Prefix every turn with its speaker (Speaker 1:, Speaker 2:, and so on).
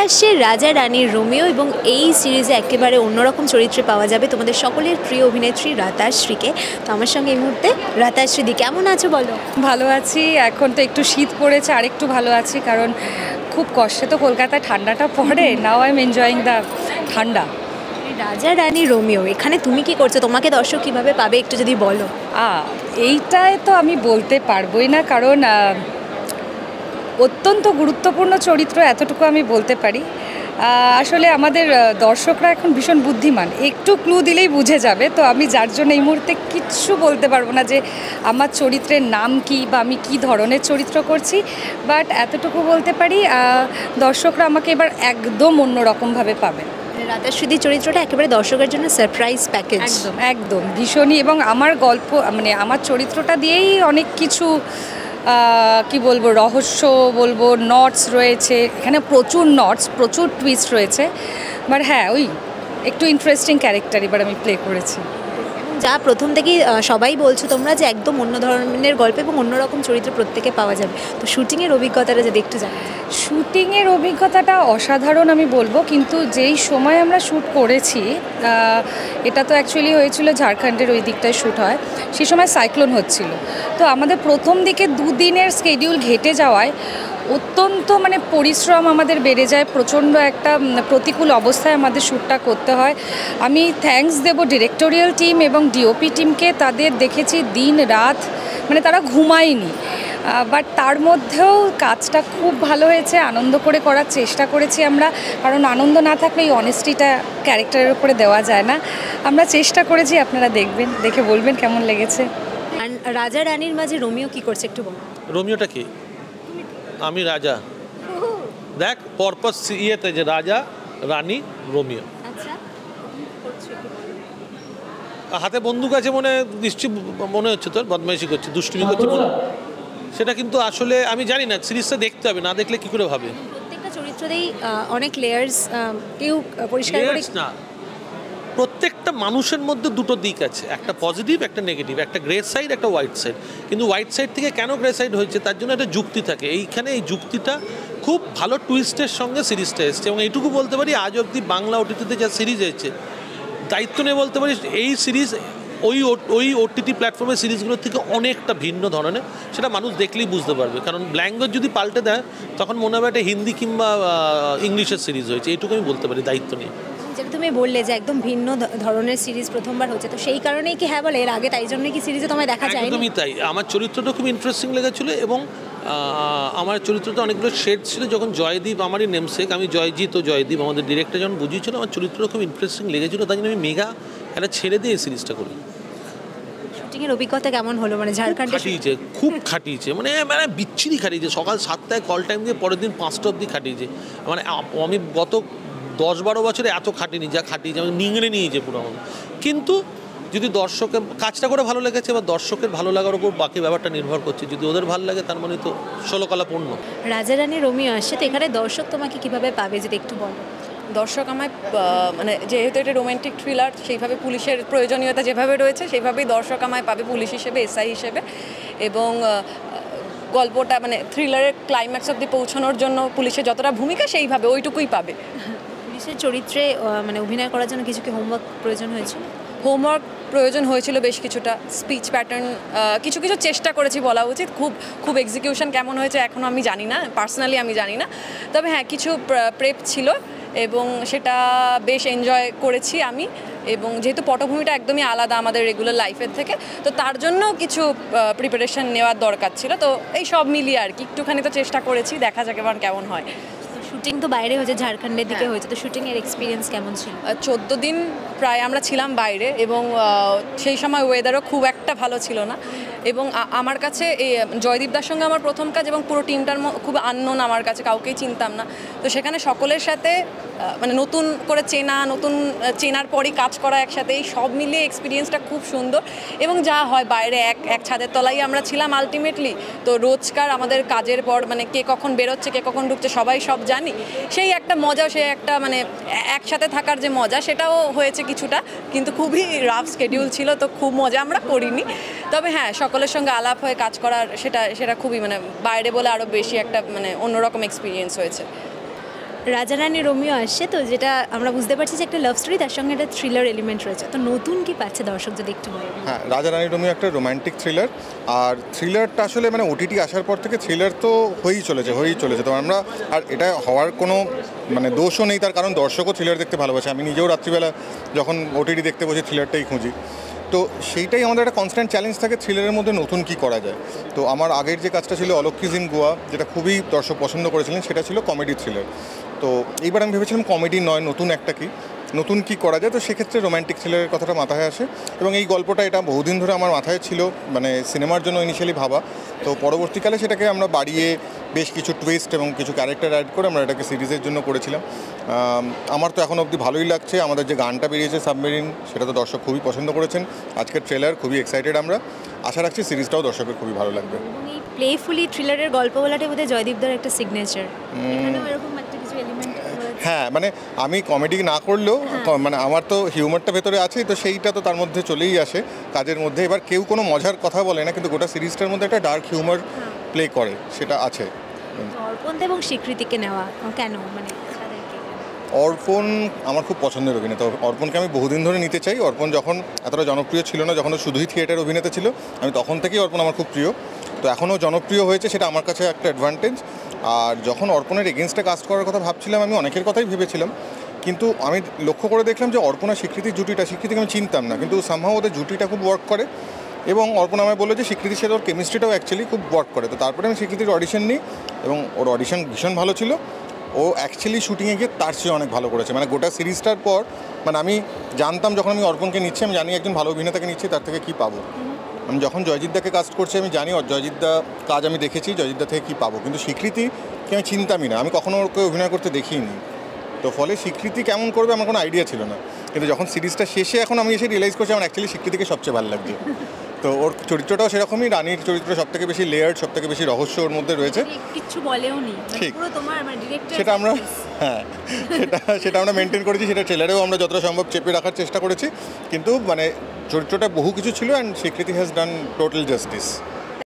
Speaker 1: আসছে রাজা রানীর রোমিও এবং এই সিরিজে একেবারে অন্যরকম চরিত্রে পাওয়া যাবে তোমাদের সকলের প্রিয় অভিনেত্রী রাতাশ্রীকে। তো আমার সঙ্গে এই মুহূর্তে রাতাশ্রীদি, কেমন আছো বলো?
Speaker 2: ভালো আছি, এখন তো একটু শীত পড়েছে, আর একটু ভালো আছি কারণ খুব কষ্টে তো কলকাতায় ঠান্ডাটা পড়ে। Now I am enjoying the ঠান্ডা।
Speaker 1: রাজা রানী রোমিও, এখানে তুমি কি করছো? তোমাকে দর্শক কিভাবে পাবে একটু যদি বলো।
Speaker 2: এইটাই তো আমি বলতে পারবোই না, কারণ অত্যন্ত গুরুত্বপূর্ণ চরিত্র, এতটুকু আমি বলতে পারি। আসলে আমাদের দর্শকরা এখন ভীষণ বুদ্ধিমান, একটু ক্লু দিলেই বুঝে যাবে। তো আমি যার জন্য এই মুহূর্তে কিচ্ছু বলতে পারবো না যে আমার চরিত্রের নাম কি বা আমি কী ধরনের চরিত্র করছি, বাট এতটুকু বলতে পারি দর্শকরা আমাকে এবার একদম অন্যরকমভাবে পাবে।
Speaker 1: রাতাশ্রীদির চরিত্রটা একেবারে দর্শকের জন্য সারপ্রাইজ প্যাকেজ।
Speaker 2: একদম একদম ভীষণই, এবং আমার গল্প মানে আমার চরিত্রটা দিয়েই অনেক কিছু কি বলবো, রহস্য বলবো, নটস রয়েছে এখানে, প্রচুর নটস, প্রচুর টুইস্ট রয়েছে। বাট হ্যাঁ, ওই একটু ইন্টারেস্টিং ক্যারেক্টার এবার আমি প্লে করেছি।
Speaker 1: যা প্রথম থেকেই সবাই বলছো তোমরা যে একদম অন্য ধরনের গল্প এবং অন্যরকম চরিত্র প্রত্যেকে পাওয়া যাবে। তো শুটিংয়ের অভিজ্ঞতাটা যদি একটু জানি।
Speaker 2: শুটিংয়ের অভিজ্ঞতাটা অসাধারণ আমি বলবো, কিন্তু যেই সময় আমরা শ্যুট করেছি, এটা তো অ্যাকচুয়ালি হয়েছিল ঝাড়খণ্ডের ওই দিকটায় শ্যুট হয়, সেই সময় সাইক্লোন হচ্ছিল। তো আমাদের প্রথম দিকে দুদিনের স্কেডিউল ঘেটে যাওয়ায় অত্যন্ত মানে পরিশ্রম আমাদের বেড়ে যায়, প্রচণ্ড একটা প্রতিকূল অবস্থায় আমাদের শ্যুটটা করতে হয়। আমি থ্যাঙ্কস দেব ডিরেক্টোরিয়াল টিম এবং ডিওপি টিমকে, তাদের দেখেছি দিন রাত মানে তারা ঘুমায়নি, বাট তার মধ্যেও কাজটা খুব ভালো হয়েছে। আনন্দ করে করার চেষ্টা করেছি আমরা, কারণ আনন্দ না থাকলে এই অনেস্টিটা ক্যারেক্টারের উপরে দেওয়া যায় না। আমরা চেষ্টা করেছি, আপনারা দেখবেন, দেখে বলবেন কেমন লেগেছে।
Speaker 1: রাজা রানীর মাঝে রোমিও কি করছে একটু বল।
Speaker 3: রোমিওটা কি? আমি রাজা। দেখ পরপাস ইয়েতে যে রাজা রানী রোমিও।
Speaker 1: আচ্ছা,
Speaker 3: হাতে বন্দুক আছে মনে নিশ্চয়ই, মনে হচ্ছে তোর বদমাইশি করছে, দুষ্টুমি করছে মনে। সেটা কিন্তু আসলে আমি জানি না, সিরিজটা দেখতে হবে, না দেখলে কি করে ভাবে।
Speaker 1: প্রত্যেকটা চরিত্রতেই অনেক লেয়ার্স, কেউ পরিষ্কার করে
Speaker 3: না, প্রত্যেকটা মানুষের মধ্যে দুটো দিক আছে, একটা পজিটিভ একটা নেগেটিভ, একটা গ্রে সাইড একটা হোয়াইট সাইড। কিন্তু হোয়াইট সাইড থেকে কেন গ্রে সাইড হয়েছে তার জন্য একটা যুক্তি থাকে। এইখানে এই যুক্তিটা খুব ভালো টুইস্টের সঙ্গে সিরিজটা এসছে, এবং এইটুকু বলতে পারি আজ অবধি বাংলা ওটিটিতে যা সিরিজ এসেছে, দায়িত্ব নিয়ে বলতে পারি এই সিরিজ ওই ওটিটি প্ল্যাটফর্মের সিরিজগুলোর থেকে অনেকটা ভিন্ন ধরনের। সেটা মানুষ দেখলেই বুঝতে পারবে, কারণ ল্যাঙ্গুয়েজ যদি পাল্টে দেয় তখন মনে হবে একটা হিন্দি কিংবা ইংলিশের সিরিজ হয়েছে, এইটুকু আমি বলতে পারি দায়িত্ব নিয়ে।
Speaker 1: যেটা তুমি বললে যে একদম ভিন্ন ধরনের সিরিজ প্রথমবার হচ্ছে, তো সেই কারণেই কি হ্যাঁ বলে এর আগে তাই জন্য কি সিরিজে তোমায় দেখা যায়?
Speaker 3: একদমই তাই। আমার চরিত্রটা খুব ইন্টারেস্টিং লেগেছিলো, এবং আমার চরিত্রটা অনেকগুলো শেড ছিল। যখন জয়দীপ, আমারই নেমসেক, আমি জয়জিৎ ও জয়দীপ আমাদের ডিরেক্টর যখন বুঝিয়েছিল, আমার চরিত্রটা খুব ইন্টারেস্টিং লেগেছিলো, তাই জন্য আমি মেগা এটা ছেড়ে দিয়ে এই সিরিজটা করি।
Speaker 1: শুটিংয়ের অভিজ্ঞতা কেমন হলো? মানে ঝাড়খণ্ডে
Speaker 3: খাটিয়েছে, খুব খাটিয়েছে, মানে বিচ্ছিরি খাটিয়েছে। সকাল 7টায় কল টাইম দিয়ে পরের দিন 5টা অবধি খাটিয়েছে। মানে আমি গত 10-12 বছরে এত খাটিনি যা খাটিয়েছে, আমি নিংড়ে নিয়েছে পুরো আমাকে। কিন্তু যদি দর্শকের কাজটা করে ভালো লেগেছে, বা দর্শকের ভালো লাগার উপর বাকি ব্যাপারটা নির্ভর করছে। যদি ওদের ভালো লাগে তার মানে তো 16 কলা পূর্ণ।
Speaker 1: রাজা রানী রোমিও আসছে, তো এখানে দর্শক তোমাকে কিভাবে পাবে যদি একটু বলো।
Speaker 4: দর্শক আমায় মানে যেহেতু এটা রোমান্টিক থ্রিলার, সেইভাবে পুলিশের প্রয়োজনীয়তা যেভাবে রয়েছে সেইভাবেই দর্শক আমায় পাবে, পুলিশ হিসেবে, এসআই হিসেবে। এবং গল্পটা মানে থ্রিলারের ক্লাইম্যাক্স অবধি পৌঁছানোর জন্য পুলিশের যতটা ভূমিকা সেইভাবে ওইটুকুই পাবে।
Speaker 1: পুলিশের চরিত্রে মানে অভিনয় করার জন্য কিছু কি হোমওয়ার্ক প্রয়োজন হয়েছিল?
Speaker 4: হোমওয়ার্ক প্রয়োজন হয়েছিল বেশ কিছুটা, স্পিচ প্যাটার্ন কিছু কিছু চেষ্টা করেছি বলা উচিত। খুব এক্সিকিউশন কেমন হয়েছে এখনও আমি জানি না, পার্সোনালি আমি জানি না। তবে হ্যাঁ, কিছু প্রেপ ছিল এবং সেটা বেশ এনজয় করেছি আমি। এবং যেহেতু পটভূমিটা একদমই আলাদা আমাদের রেগুলার লাইফের থেকে, তো তার জন্য কিছু প্রিপারেশন নেওয়ার দরকার ছিল। তো এই সব মিলিয়ে আর কি একটুখানি তো চেষ্টা করেছি, দেখা যাক এবার কেমন হয়।
Speaker 1: শুটিং তো বাইরে হয়েছে, ঝাড়খণ্ডের দিকে হয়েছে, তো শুটিংয়ের এক্সপিরিয়েন্স কেমন ছিল?
Speaker 4: 14 দিন প্রায় আমরা ছিলাম বাইরে, এবং সেই সময় ওয়েদারও খুব একটা ভালো ছিল না। এবং আমার কাছে এই জয়দীপদার সঙ্গে আমার প্রথম কাজ, এবং পুরো টিমটার খুব আননোন আমার কাছে, কাউকেই চিনতাম না। তো সেখানে সকলের সাথে মানে নতুন করে চেনার পরই কাজ করা একসাথে, এই সব মিলিয়ে এক্সপিরিয়েন্সটা খুব সুন্দর। এবং যা হয় বাইরে এক ছাদের তলায় আমরা ছিলাম আলটিমেটলি, তো রোজকার আমাদের কাজের পর মানে কে কখন বেরোচ্ছে কে কখন ঢুকছে সবাই সব জানি, সেই একটা মজা, সেই একটা মানে একসাথে থাকার যে মজা সেটাও হয়েছে কিছুটা, কিন্তু খুবই রাফ স্কেডিউল ছিল, তো খুব মজা আমরা করিনি। তবে হ্যাঁ, সকলের সঙ্গে আলাপ হয়ে কাজ করার সেটা খুবই মানে বাইরে বলে আরও বেশি একটা মানে অন্যরকম এক্সপিরিয়েন্স হয়েছে।
Speaker 1: রাজা রানী রোমিও আসছে, তো যেটা আমরা বুঝতে পারছি যে একটা লাভ স্টোরি, তার সঙ্গে একটা থ্রিলার এলিমেন্ট রয়েছে, তো নতুন কি পাচ্ছে দর্শক যদি একটু বলেন?
Speaker 5: হ্যাঁ, রাজা রানী রোমিও একটা রোম্যান্টিক থ্রিলার, আর থ্রিলারটা আসলে মানে ওটিটি আসার পর থেকে থ্রিলার তো হয়েই চলেছে। তো আমরা আর এটা হওয়ার কোনো মানে দোষও নেই, তার কারণ দর্শকও থ্রিলার দেখতে ভালোবাসে। আমি নিজেও রাত্রিবেলা যখন ওটিটি দেখতে বসে থ্রিলারটাই খুঁজি। তো সেইটাই আমাদের একটা কনস্ট্যান্ট চ্যালেঞ্জ থাকে, থ্রিলারের মধ্যে নতুন কি করা যায়। তো আমার আগের যে কাজটা ছিল অলক্ষিজ ইন গোয়া, যেটা খুবই দর্শক পছন্দ করেছিলেন, সেটা ছিল কমেডি থ্রিলার। তো এইবার আমি ভেবেছিলাম কমেডি নয়, নতুন কি করা যায়। তো সেক্ষেত্রে রোম্যান্টিক থ্রিলারের কথাটা মাথায় আসে, এবং এই গল্পটা এটা বহুদিন ধরে আমার মাথায় ছিল, মানে সিনেমার জন্য ইনিশিয়ালি ভাবা। তো পরবর্তীকালে সেটাকে আমরা বাড়িয়ে বেশ কিছু টুইস্ট এবং কিছু ক্যারেক্টার অ্যাড করে আমরা এটাকে সিরিজের জন্য করেছিলাম। আমার তো এখন অবধি ভালোই লাগছে। আমাদের যে গানটা বেরিয়েছে সাবমেরিন, সেটা তো দর্শক খুবই পছন্দ করেছেন। আজকের ট্রেলার খুবই এক্সাইটেড আমরা, আশা রাখছি সিরিজটাও দর্শকের খুবই ভালো লাগবে।
Speaker 1: এবং এই প্লেফুলি থ্রিলারের গল্প বলাটাই বোধহয় জয়দীপদার একটা সিগনেচার, এখানেও এরকম একটা কিছু এলিমেন্ট।
Speaker 5: হ্যাঁ, মানে আমি কমেডি না করলেও মানে আমার তো হিউমারটা ভেতরে আছেই, তো সেইটা তো তার মধ্যে চলেই আসে কাজের মধ্যে। এবার কেউ কোনো মজার কথা বলে না, কিন্তু গোটা সিরিজটার মধ্যে একটা ডার্ক হিউমার প্লে করে, সেটা আছে।
Speaker 1: অর্পণ এবং স্বীকৃতিকে নেওয়া কেন, মানে
Speaker 5: অর্পণ আমার খুব পছন্দের অভিনেতা। অর্পণকে আমি বহুদিন ধরে নিতে চাই। অর্পণ যখন এতটা জনপ্রিয় ছিল না, যখন শুধুই থিয়েটার অভিনেতা ছিল, আমি তখন থেকেই অর্পণ আমার খুব প্রিয়। তো এখনও জনপ্রিয় হয়েছে, সেটা আমার কাছে একটা অ্যাডভান্টেজ। আর যখন অর্পণের এগেনস্টে কাস্ট করার কথা ভাবছিলাম, আমি অনেকের কথাই ভেবেছিলাম, কিন্তু আমি লক্ষ্য করে দেখলাম যে অর্পণ আর স্বীকৃতির স্বীকৃতিকে আমি চিনতাম না, কিন্তু সামহাও ওদের জুটিটা খুব ওয়ার্ক করে। এবং অর্পণ আমায় বললো যে স্বীকৃতির সাথে ওর কেমিস্ট্রিটাও অ্যাকচুয়ালি খুব ওয়ার্ক করে। তো তারপরে আমি স্বীকৃতির অডিশন নিই, এবং ওর অডিশন ভীষণ ভালো ছিল। ও অ্যাকচুয়ালি শুটিংয়ে গিয়ে তার চেয়ে অনেক ভালো করেছে। মানে গোটা সিরিজটার পর মানে আমি জানতাম, যখন আমি অর্পণকে নিচ্ছি, আমি জানি একজন ভালো অভিনেতাকে নিচ্ছি, তার থেকে কী পাবো। আমি যখন জয়জিৎদাকে কাস্ট করছি, আমি জানি জয়জিৎদা কাজ আমি দেখেছি, জয়জিৎদা থেকে কী পাবো, কিন্তু স্বীকৃতিকে আমি চিনতামই না, আমি কখনো ওকে অভিনয় করতে দেখিনি। তো ফলে স্বীকৃতি কেমন করবে আমার কোনো আইডিয়া ছিল না, কিন্তু যখন সিরিজটা শেষে এখন আমি এসে রিয়েলাইজ করছি আমার অ্যাকচুয়ালি স্বীকৃতিকে সবচেয়ে ভালো লাগছে। তো ওর চরিত্রটাও সেরকমই, রানীর চরিত্র সবথেকে বেশি লেয়ার্ড, সবথেকে বেশি রহস্য ওর মধ্যে রয়েছে।
Speaker 1: কিছু বলেও নি,
Speaker 5: ঠিক
Speaker 1: পুরো তোমার মানে ডিরেক্টর,
Speaker 5: সেটা আমরা সেটা আমরা মেনটেন করেছি, সেটা ট্রেলারেও আমরা যতটা সম্ভব চেপে রাখার চেষ্টা করেছি, কিন্তু মানে চরিত্রটা বহু কিছু ছিল, অ্যান্ড স্বীকৃতি হ্যাজ ডান টোটাল জাস্টিস।